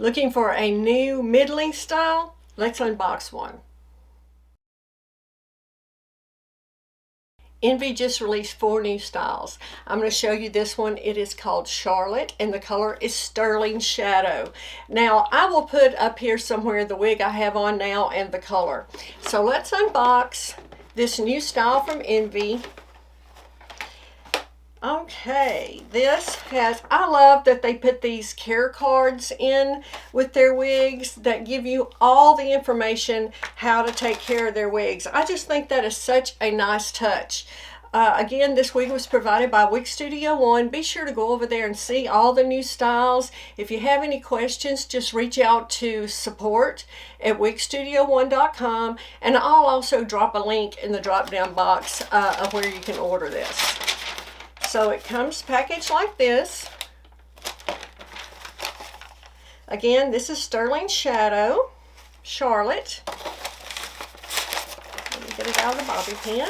Looking for a new middling style? Let's unbox one. Envy just released 4 new styles. I'm going to show you this one. It is called Charlotte and the color is Sterling Shadow. Now I will put up here somewhere the wig I have on now and the color. So let's unbox this new style from Envy. Okay, this has, I love that they put these care cards in with their wigs that give you all the information how to take care of their wigs. I just think that is such a nice touch. Again, this wig was provided by Wig Studio One. Be sure to go over there and see all the new styles. If you have any questions, just reach out to support@wigstudio1.com, and I'll also drop a link in the drop down box of where you can order this. So it comes packaged like this. Again, this is Sterling Shadow, Charlotte. Let me get it out of the bobby pin.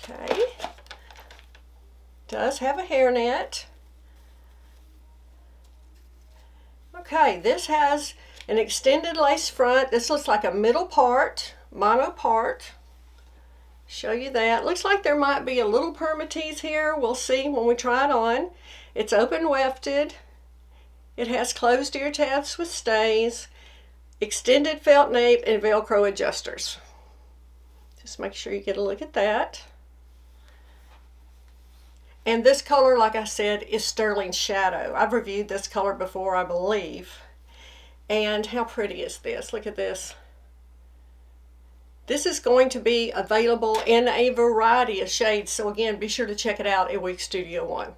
Okay. Does have a hairnet. Okay, this has an extended lace front. This looks like a middle part, mono part. Show you that. Looks like there might be a little permatease here. We'll see when we try it on. It's open wefted. It has closed ear tabs with stays, extended felt nape, and Velcro adjusters. Just make sure you get a look at that. And this color, like I said, is Sterling Shadow. I've reviewed this color before, I believe. And how pretty is this? Look at this. This is going to be available in a variety of shades, so again, be sure to check it out at Wig Studio One.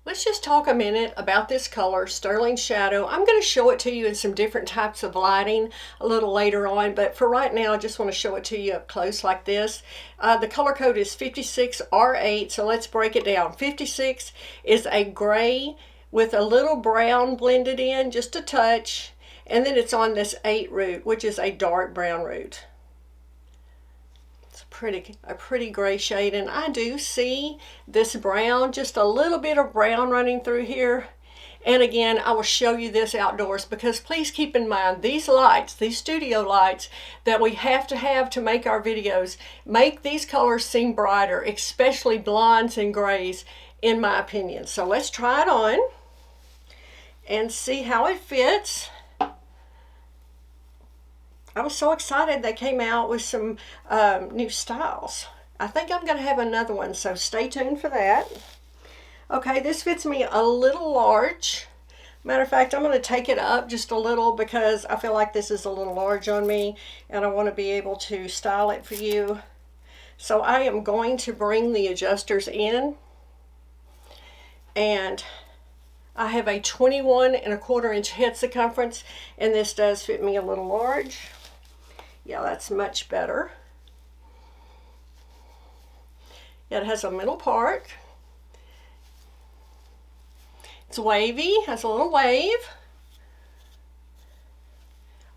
Let's just talk a minute about this color, Sterling Shadow. I'm going to show it to you in some different types of lighting a little later on, but for right now, I just want to show it to you up close like this. The color code is 56R8, so let's break it down. 56 is a gray with a little brown blended in, just a touch, and then it's on this 8 root, which is a dark brown root. A pretty gray shade, and I do see this brown, just a little bit of brown running through here. And again, I will show you this outdoors, because please keep in mind these lights, these studio lights that we have to make our videos, make these colors seem brighter, especially blondes and grays, in my opinion. So let's try it on and see how it fits. I was so excited they came out with some new styles. I think I'm going to have another one, so stay tuned for that. Okay, this fits me a little large. Matter of fact, I'm going to take it up just a little because I feel like this is a little large on me and I want to be able to style it for you. So I am going to bring the adjusters in, and I have a 21¼ inch head circumference, and this does fit me a little large. Yeah, that's much better. It has a middle part. It's wavy, has a little wave.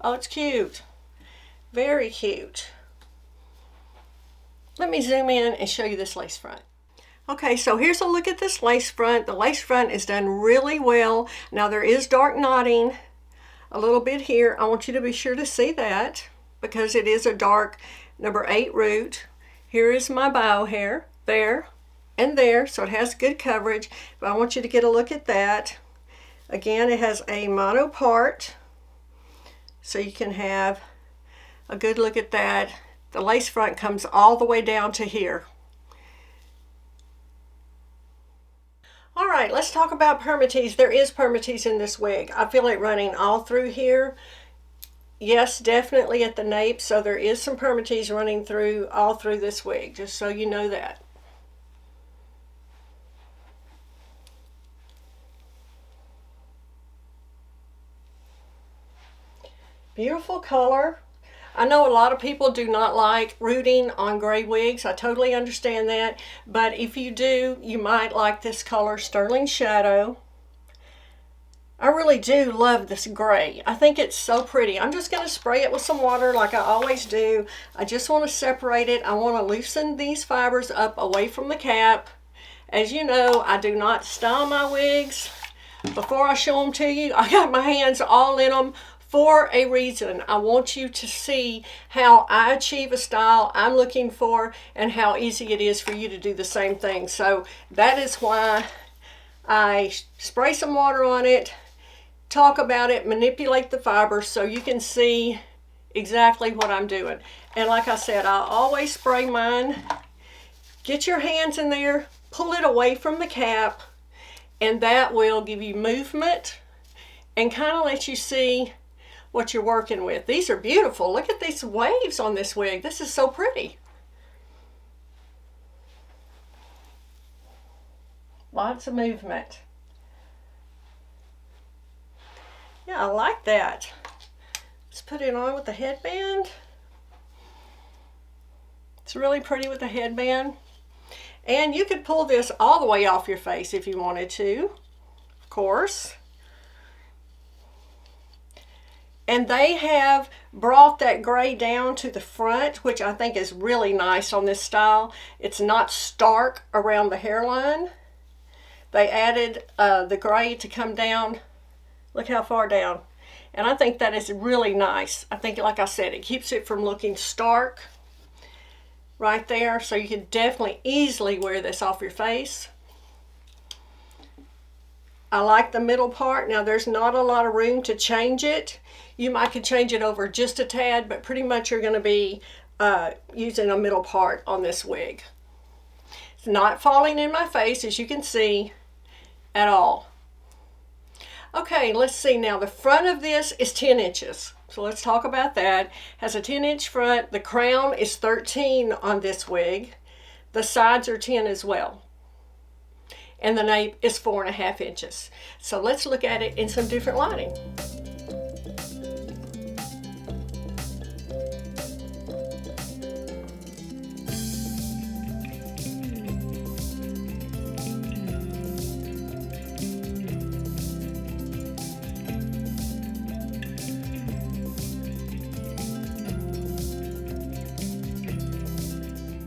Oh, it's cute. Very cute. Let me zoom in and show you this lace front. Okay, so here's a look at this lace front. The lace front is done really well. Now there is dark knotting a little bit here. I want you to be sure to see that, because it is a dark number 8 root. Here is my bio hair, there and there, so it has good coverage, but I want you to get a look at that. Again, it has a mono part, so you can have a good look at that. The lace front comes all the way down to here. All right, let's talk about permatease. There is permatease in this wig. I feel it running all through here. Yes, definitely at the nape, so there is some permatease running through all through this wig, just so you know that. Beautiful color. I know a lot of people do not like rooting on gray wigs. I totally understand that, but if you do, you might like this color, Sterling Shadow. I really do love this gray. I think it's so pretty. I'm just going to spray it with some water like I always do. I just want to separate it. I want to loosen these fibers up away from the cap. As you know, I do not style my wigs before I show them to you, I got my hands all in them for a reason. I want you to see how I achieve a style I'm looking for and how easy it is for you to do the same thing. So that is why I spray some water on it, talk about it, manipulate the fibers so you can see exactly what I'm doing. And like I said, I always spray mine. Get your hands in there, pull it away from the cap, and that will give you movement and kind of let you see what you're working with. These are beautiful. Look at these waves on this wig. This is so pretty. Lots of movement. Yeah, I like that. Let's put it on with the headband. It's really pretty with the headband. And you could pull this all the way off your face if you wanted to, of course. And they have brought that gray down to the front, which I think is really nice on this style. It's not stark around the hairline. They added the gray to come down. Look how far down. And I think that is really nice. I think, like I said, it keeps it from looking stark right there. So you can definitely easily wear this off your face. I like the middle part. Now there's not a lot of room to change it. You might could change it over just a tad, but pretty much you're going to be using a middle part on this wig. It's not falling in my face, as you can see, at all. Okay, let's see now. The front of this is 10 inches. So let's talk about that. Has a 10-inch front. The crown is 13 on this wig. The sides are 10 as well. And the nape is 4.5 inches. So let's look at it in some different lighting.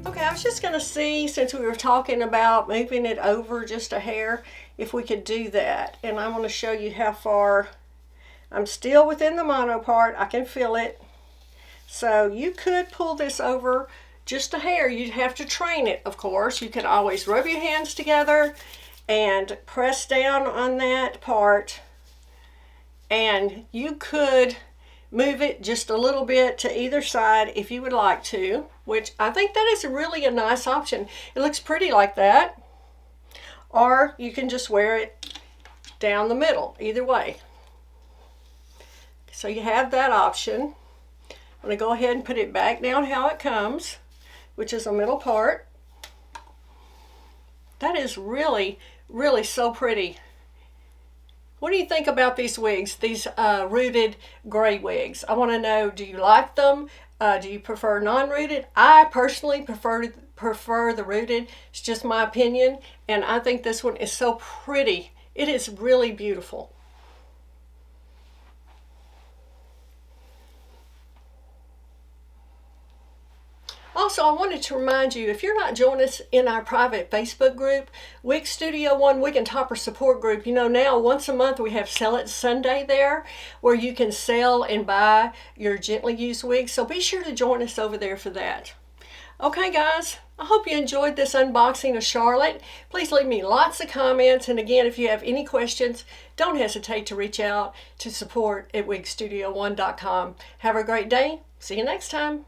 Okay, I was just going to see, since we were talking about moving it over just a hair, if we could do that. And I want to show you how far I'm still within the mono part. I can feel it. So you could pull this over just a hair. You'd have to train it, of course. You can always rub your hands together and press down on that part. And you could move it just a little bit to either side if you would like to, which I think that is really a nice option. It looks pretty like that. Or you can just wear it down the middle, either way. So you have that option. I'm going to go ahead and put it back down how it comes, which is a middle part. That is really, really so pretty. What do you think about these wigs, these rooted gray wigs? I want to know, do you like them? Do you prefer non-rooted? I personally prefer the rooted. It's just my opinion, and I think this one is so pretty. It is really beautiful. Also, I wanted to remind you, if you're not joining us in our private Facebook group, Wig Studio One Wig and Topper Support Group, you know, now once a month we have Sell It Sunday there, where you can sell and buy your gently used wigs. So be sure to join us over there for that. Okay, guys, I hope you enjoyed this unboxing of Charlotte. Please leave me lots of comments. And again, if you have any questions, don't hesitate to reach out to support@wigstudio1.com. Have a great day. See you next time.